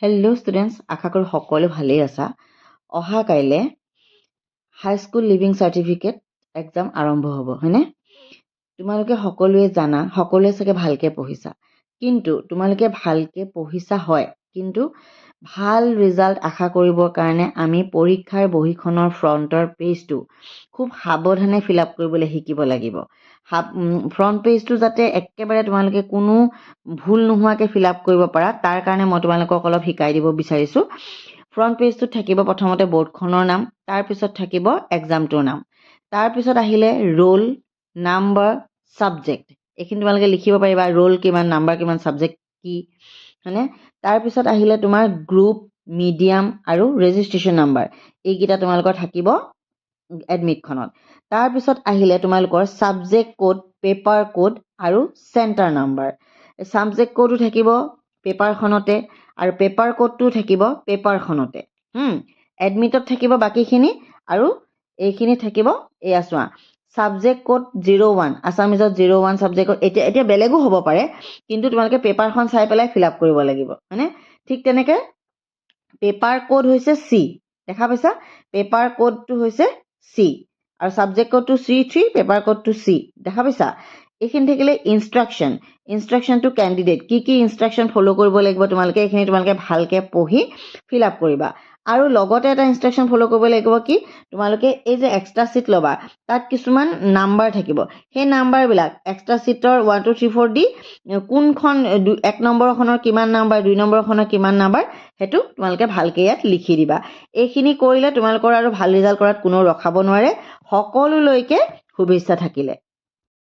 Hello' students, আশা কৰোঁ সকলো ভালেই আছা। অহা কাইলৈ হাইস্কুল লিভিং চাৰ্টিফিকেট এক্সাম আৰম্ভ হ'ব, হয়নে? তোমালোকে সকলোৱে জানা, সকলোৱে চাগে ভালকৈ পঢ়িছা। কিন্তু তোমালোকে ভালকৈ পঢ়িছা হয়, কিন্তু ভাল ৰিজাল্ট আশা কৰিবৰ কাৰণে আমি পৰীক্ষাৰ বহীখনৰ ফ্ৰণ্টৰ পেজটো খুব সাৱধানে ফিল আপ কৰিবলৈ শিকিব লাগিব। ফ্ৰণ্ট পেজটো যাতে একেবাৰে তোমালোকে কোনো ভুল নোহোৱাকৈ ফিল আপ কৰিব পাৰা, তাৰ কাৰণে মই তোমালোকক অলপ শিকাই দিব বিচাৰিছোঁ। ফ্ৰণ্ট পেজটোত থাকিব প্ৰথমতে বৰ্ডখনৰ নাম, তাৰপিছত থাকিব এক্সামটোৰ নাম, তাৰপিছত আহিলে ৰোল, নাম্বাৰ, ছাবজেক্ট। এইখিনি তোমালোকে লিখিব পাৰিবা, ৰোল কিমান, নাম্বাৰ কিমান, ছাবজেক্ট কি, হয়নে? তাৰপিছত আহিলে তোমাৰ গ্ৰুপ, মিডিয়াম আৰু ৰেজিষ্ট্ৰেশ্যন নাম্বাৰ। এইকেইটা তোমালোকৰ থাকিব এডমিটখনত। তাৰপিছত আহিলে তোমালোকৰ ছাবজেক্ট কোড, পেপাৰ কোড আৰু চেণ্টাৰ নাম্বাৰ। ছাবজেক্ট কোডো থাকিব পেপাৰখনতে আৰু পেপাৰ কোডটো থাকিব পেপাৰখনতে। এডমিটত থাকিব বাকীখিনি আৰু এইখিনি থাকিব, এয়া চোৱা, ছাবজেক্ট কোড 01, আছামিজত 01 ছাবজেক্ট কোড। এতিয়া বেলেগো হ'ব পাৰে, কিন্তু তোমালোকে পেপাৰখন চাই পেলাই ফিল আপ কৰিব লাগিব, হয়নে? ঠিক তেনেকৈ পেপাৰ কোড হৈছে চি, দেখা পাইছা? পেপাৰ কোডটো হৈছে চি আৰু ছাবজেক্ট কোডটো C3, পেপাৰ কোডটো চি, দেখা পাইছা? এইখিনি থাকিলে ইনষ্ট্ৰাকশ্যনটো কেণ্ডিডেট, কি কি ইনষ্ট্ৰাকশ্যন ফ'ল' কৰিব লাগিব তোমালোকে, এইখিনি তোমালোকে ভালকৈ পঢ়ি ফিল আপ কৰিবা। আৰু লগতে এটা ইনষ্ট্ৰাকশ্যন ফ'ল' কৰিব লাগিব, কি তোমালোকে এই যে এক্সট্ৰা ছিট ল'বা, তাত কিছুমান নাম্বাৰ থাকিব। সেই নাম্বাৰবিলাক এক্সট্ৰা ছিটৰ 1 2 3 4 দি কোনখন 1 নম্বৰখনৰ কিমান নাম্বাৰ, 2 নম্বৰখনৰ কিমান নাম্বাৰ, সেইটো তোমালোকে ভালকৈ ইয়াত লিখি দিবা। এইখিনি কৰিলে তোমালোকৰ আৰু ভাল ৰিজাল্ট কৰাত কোনো ৰখাব নোৱাৰে। সকলোলৈকে শুভেচ্ছা থাকিলে।